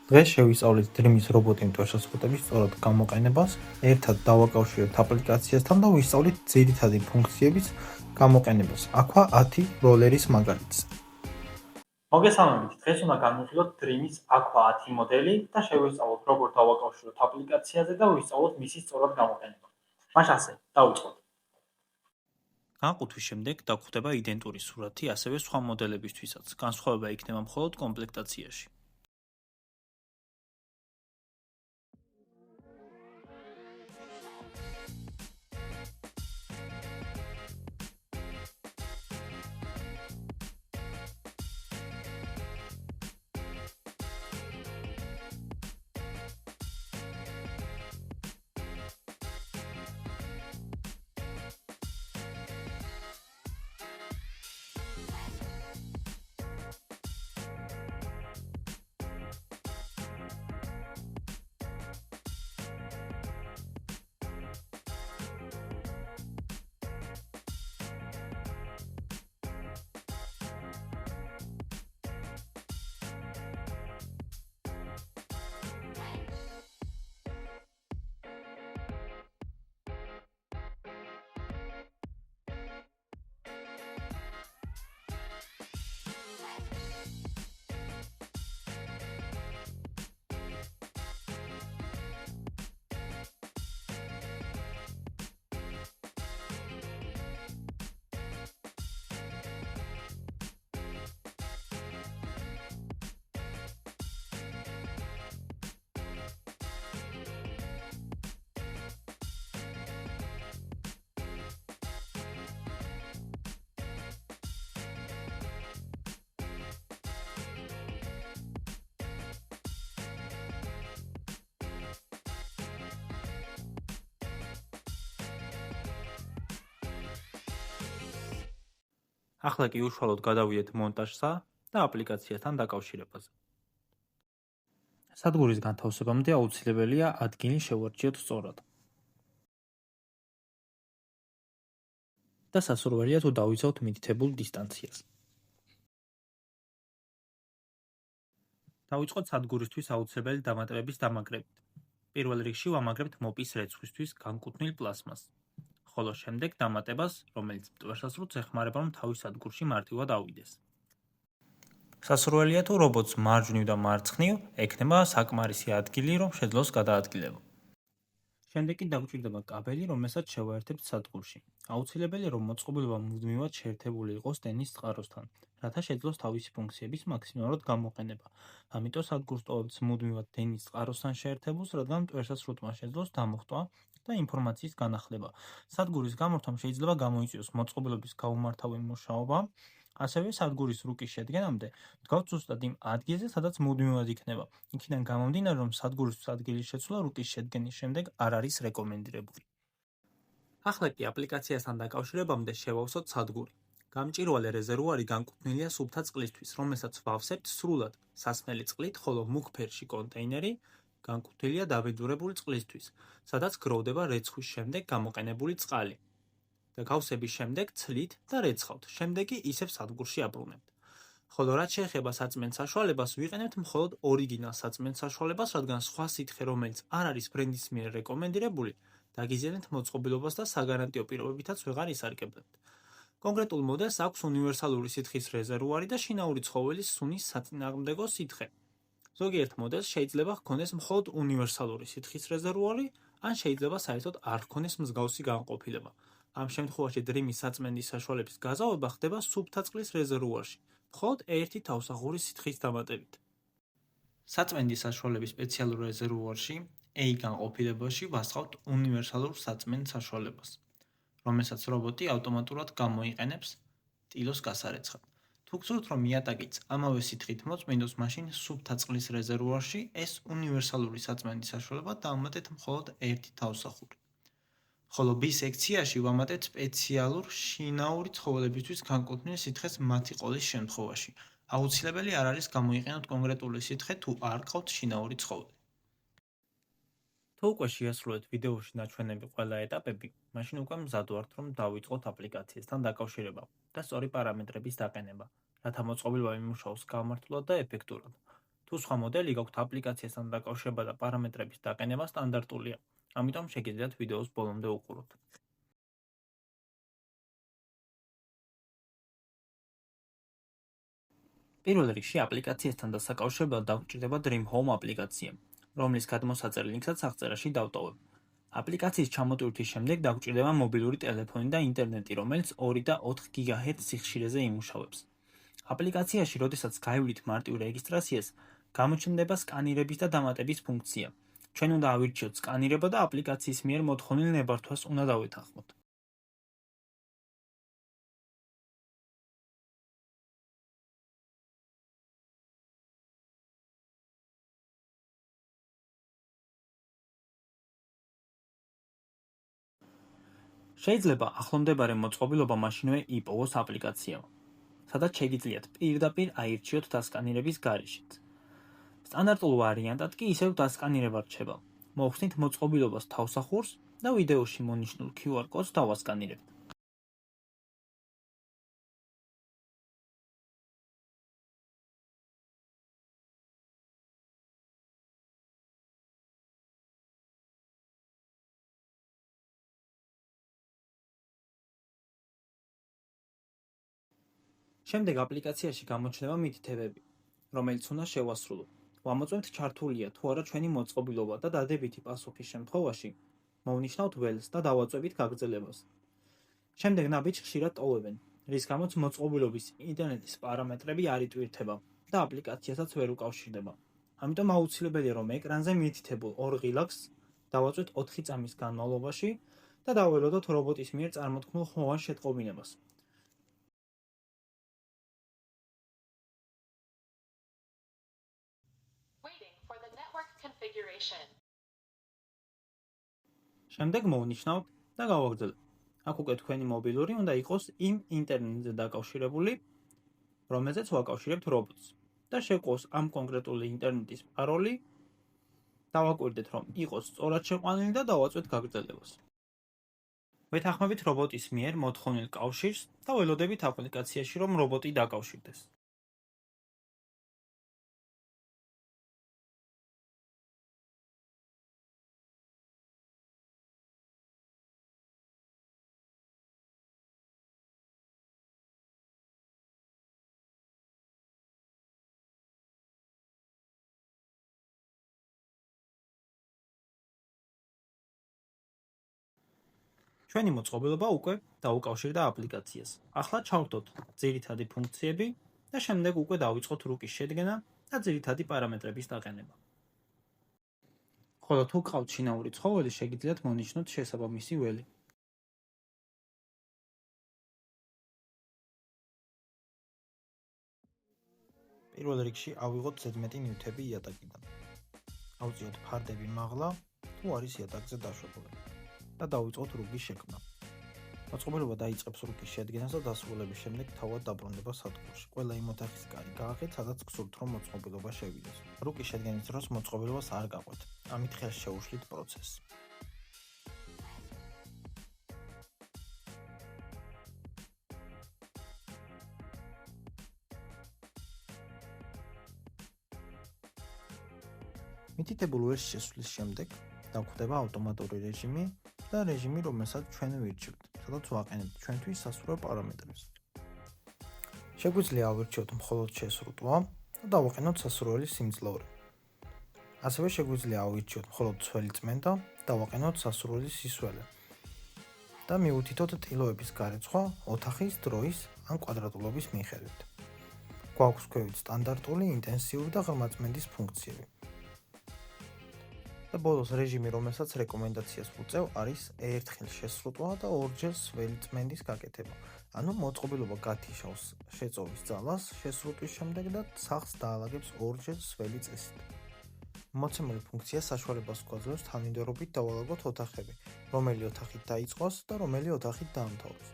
დღეს შევისწავლით Dream-ის რობოტი მტვერსაცმელების სწორად გამოყენებას, ერთად დავაკავშირებთ აპლიკაციასთან და ვისწავლით ძირითადი ფუნქციების გამოყენებას. აქვე 10 როლერის მაგალითს. მოგესალმებით, დღეს უნდა განვიხილოთ Dream-ის Aqua 10 მოდელი და შევისწავლოთ როგორ დავაკავშიროთ აპლიკაციაზე და ვისწავლოთ მისი სწორად გამოყენება. მაშ ასე, დავიწყოთ. განყუთვის შემდეგ დაგხვდება იდენტური სურათი ასევე სხვა მოდელებისთვისაც. განსხვავება იქნება მხოლოდ კომპლექტაციაში. ახლა კი უშუალოდ გადავიდეთ მონტაჟსა და აპლიკაციასთან დაკავშირებაზე. სადგურის განთავსებამდე აუცილებელია ადგილი შევარჩიოთ სწორად. და სასურველია თუ დავიცავთ მითითებულ დისტანციას. დავიწყოთ სადგურისთვის აუცილებელი დამატებების დამაგრებით. პირველ რიგში ვამაგრებთ მოპის რეცხვისთვის განკუთვნილ პლასმას. ხოლო შემდეგ დამატებას, რომელიც მტვერსასრუტს ეხმარება, რომ თავის სადგურში მარტივად ავიდეს. სასურველია თუ რობოტს მარჯვნივ და მარცხნივ ექნება საკმარისი ადგილი, რომ შეძლოს გადაადგილება. შემდეგ კი დაგვჭირდება კაბელი, რომელსაც შევაერთებთ სადგურში. აუცილებელია, რომ მოწყობილობა მუდმივად შეერთებული იყოს ტენის წყაროსთან, რათა შეძლოს თავისი ფუნქციების მაქსიმალურად გამოყენება. ამიტომ სადგურს ტოვებთ მუდმივად ტენის წყაროსთან შეერთებულს, რადგან მტვერსასრუტმა შეძლოს დამოხტვა და ინფორმაციის განახლება. სადგურის გამორთვამ შეიძლება გამოიწვიოს მოწყობილობის გაუმართავი მუშაობა, ასევე სადგურის რუკის შედგენამდე დგავთ ზუსტად იმ ადგილზე, სადაც მუდმივად იქნება. იქიდან გამომდინარე, რომ სადგურისთვის ადგილის შეცვლა რუკის შედგენის შემდეგ არ არის რეკომენდირებული. ახლა კი აპლიკაციასთან დაკავშირებამდე შევავსოთ სადგური. გამჭვირვალე რეზერვუარი განკუთვნილია სუფთა წყლისთვის, რომელსაც ვავსებთ სრულად სასმელი წყლით, ხოლო მუქ ფერში კონტეინერი განკუთვნილია დაბინძურებული წყლისთვის, სადაც გროვდება რეცხვის შემდეგ გამოყენებული წყალი. და გავსების შემდეგ ცლით და რეცხავთ, შემდეგ კი ისევ სადგურში აბრუნებთ. ხოლო რაც შეეხება საწმენდ საშუალებას, ვიყენებთ მხოლოდ ორიგინალ საწმენდ საშუალებას, რადგან სხვა სითხე, რომელიც არ არის ბრენდის მიერ რეკომენდირებული, დაგიზიანებთ მოწყობილობას და საგარანტიო პირობებითაც ვეღარ ისარგებლებთ. კონკრეტულ მოდელს აქვს უნივერსალური სითხის რეზერვუარი და შინაური ცხოველის სუნის საწინააღმდეგო სითხე. ზოგიერთ მოდელს შეიძლება ჰქონდეს მხოლოდ უნივერსალური სითხის რეზერვუარი, ან შეიძლება საერთოდ არ ჰქონდეს მსგავსი განყოფილება. ამ შემთხვევაში Dream-ის საწმენდის საშუალების გაზავება ხდება სუფთა წყლის რეზერვუარში, მხოლოდ ერთი თავსახურის სითხის დამატებით. საწმენდის საშუალების სპეციალურ რეზერვუარში A განყოფილებაში ვასხავთ უნივერსალურ საწმენდ საშუალებას, რომელსაც რობოტი ავტომატურად გამოიყენებს ტილოს გასარეცხად. თუ გსურთ, რომ იატაკიც ამავე სითხით მოწმინდოს, მაშინ სუფთა წყლის რეზერვუარში ეს უნივერსალური საწმენდის საშუალება დავამატეთ მხოლოდ ერთი თავსახური. ხოლო B სექციაში ვამატეთ სპეციალურ შინაური ცხოველებისთვის განკუთვნილ სითხეს მათი ყოლის შემთხვევაში. აუცილებელი არ არის გამოიყენოთ კონკრეტული სითხე, თუ არ გყავთ შინაური ცხოველი. თუ უკვე შეასრულეთ ვიდეოში ნაჩვენები ყველა ეტაპები, მაშინ უკვე მზად ვართ, რომ დავიწყოთ აპლიკაციასთან დაკავშირება და სწორი პარამეტრების დაყენება, რათა მოწყობილობა იმუშაოს გამართულად და ეფექტურად. თუ სხვა მოდელი გაქვთ აპლიკაციასთან დაკავშირება და პარამეტრების დაყენება სტანდარტულია, ამიტომ შეგიძლიათ ვიდეოს ბოლომდე უყუროთ. პირველ რიგში აპლიკაციასთან დასაკავშირებლად დაგვჭირდება Dream Home აპლიკაცია, რომლის გადმოსაწერ ლინკსაც აღწერაში დავტოვებ. აპლიკაციის ჩამოტვირთვის შემდეგ დაგვჭირდება მობილური ტელეფონი და ინტერნეტი, რომელიც 2 და 4 GHz სიხშირეზე იმუშავებს. აპლიკაციაში, როდესაც გაივლით მარტივ რეგისტრაციას, გამოჩნდება სკანირების და დამატების ფუნქცია. ჩვენ უნდა ავირჩიოთ სკანირება და აპლიკაციის მიერ მოთხოვნილ ნებართვას უნდა დავეთანხმოთ. შეიძლება ახლომდებარე მოწყობილობა მაშინვე იპოვოს აპლიკაცია, სადაც შეგიძლიათ პირდაპირ აირჩიოთ დასკანირების გარეშეც. სტანდარტულ ვარიანტად კი ისევ დასკანირება რჩება. მოვხსნით მოწყობილობას თავსახურს და ვიდეოში მონიშნულ QR კოდს დავასკანირებთ. შემდეგ აპლიკაციაში გამოჩნდება მითითებები, რომელიც უნდა შევასრულოთ. ვამოწმებთ ჩართულია თუ არა ჩვენი მოწყობილობა და დადებითი პასუხის შემთხვევაში მოვნიშნავთ ველს და დავაწვევით გაგრძელებას. შემდეგ ნაბიჯს ხშირად ტოვებენ, რის გამოც მოწყობილობის ინტერნეტის პარამეტრები არ იტვირთება და აპლიკაციასაც ვერ უკავშირდება. ამიტომ აუცილებელია, რომ ეკრანზე მითითებულ 2 ღილაკს დავაწვეთ 4 წამის განმავლობაში და დაველოდოთ რობოტის მიერ წარმოქმნილ ხმოვან შეტყობინებას. შემდეგ მოვნიშნავთ და გავაგრძელებთ. აქ უკვე თქვენი მობილური უნდა იყოს იმ ინტერნეტზე დაკავშირებული, რომელზეც ვაკავშირებთ რობოტს და შევყოს ამ კონკრეტული ინტერნეტის პაროლი, დავაკვირდეთ, რომ იყოს სწორად შეყვანილი და დავაწვეთ გაგრძელებას. ვეთანხმებით რობოტის მიერ მოთხოვნილ კავშირს და ველოდებით აპლიკაციაში, რომ რობოტი დაკავშირდეს. ჩვენი მოწყობილობა უკვე დაუკავშირდა აპლიკაციას. ახლა ჩავხდოთ ძირითადი ფუნქციები და შემდეგ უკვე დავიწყოთ რუკის შედგენა და ძირითადი პარამეტრების დაყენება. ხოლო თუ გყავთ შინაური ცხოველი, შეგიძლიათ მონიშნოთ შესაბამისი ველი. პირველ რიგში ავიღოთ ზედმეტი ნივთები იატაკიდან. ავწიოთ ფარდები მაღლა, თუ არის იატაკზე დაშვებული და დავიწყოთ რუგის შექმნა. მოწყობილობა დაიწყებს რუკის შედგენას და დასრულების შემდეგ თავად დაბრუნდება სადგურში. ყველა იმ ოთახის კარი გააღეთ, სადაც გსურთ, რომ მოწყობილობა შევიდეს. რუკის შედგენის დროს მოწყობილობას არ გაყვეთ, ამით ხელს შეუშლით პროცესს. მითითებულ ველს შესვლის შემდეგ დაგვხდება ავტომატური რეჟიმი და რეჟიმი, რომელსაც ჩვენ ვირჩევთ, სადაც ვაყენებთ ჩვენთვის სასურველ პარამეტრებს. შეგვიძლია ავირჩიოთ მხოლოდ შესრუტვა და დავაყენოთ სასურველი სიმძლავრე. ასევე შეგვიძლია ავირჩიოთ მხოლოდ ცველი წმენდა და დავაყენოთ სასურველი სისველე. და მივუთითოთ ტილოების გარეცხვა ოთახის დროის ან კვადრატულობის მიხედვით. გვაქვს ქვევით სტანდარტული, ინტენსიური და ღრმაწმენდის ფუნქციები. და ბოლოს რეჟიმი, რომელსაც რეკომენდაციას ვუწევ, არის ერთხელ შესრუტვა და ორჯერ სველი წმენდის გაკეთება. ანუ მოწყობილობა გათიშავს შეწოვის ძალას შესრუტვის შემდეგ და სახს დაალაგებს ორჯერ სველი წესით. მოცემული ფუნქცია საშუალებას გვაძლევს თანმიმდევრობით დავალაგოთ ოთახები, რომელი ოთახით დაიწყოს და რომელი ოთახით დაამთავროს.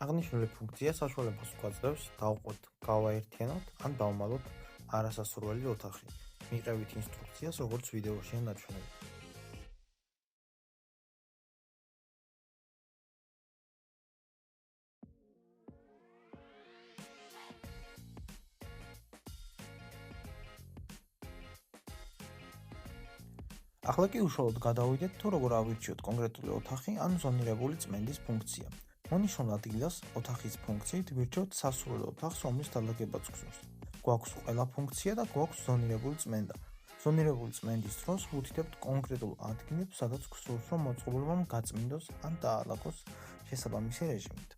აღნიშნული ფუნქცია საშუალებას გვაძლევს დავყვეთ, გავაერთიანოთ ან დავმალოთ არასასურველი ოთახი. მიყევით ინსტრუქციას, როგორც ვიდეოშია ნაჩვენები. ახლა კი უშუალოდ გადავიდეთ თუ როგორ ავირჩიოთ კონკრეტული ოთახი ან ზონირებული წმენდის ფუნქცია. მონიშნულ ადგილას ოთახის ფუნქციით ვირჩევთ სასურველ ოთახს, რომლის დალაგებაც გვსურს. გვაქვს ყველა ფუნქცია და გვაქვს ზონირებული წმენდა. ზონირებული წმენდის დროს ვუთითებთ კონკრეტულ ადგილებს, სადაც გვსურს, რომ მოწყობილობამ გაწმინდოს ან დაალაგოს შესაბამისი რეჟიმით.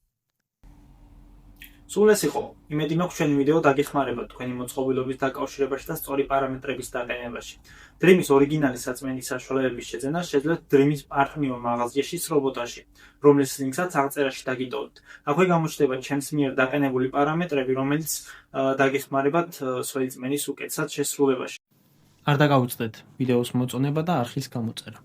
სულ ეს იყო. იმედი მაქვს ჩვენი ვიდეო დაგეხმარება თქვენი მოწყობილობის დაკავშირებაში და სწორი პარამეტრების დაყენებაში. Dream-ის ორიგინალი საწმენდის საშუალებების შეძენა შეძლებთ Dream-ის პარტნიორ მაღაზიაში სრობოტაში, რომლის ლინკსაც აღწერაში დაგიტოვებთ. აქვე გამოჩნდება ჩემს მიერ დაყენებული პარამეტრები, რომელიც დაგეხმარებათ სველი წმენის უკეთესად შესრულებაში. არ დაგაუწდეთ ვიდეოს მოწონება და არხის გამოწერა.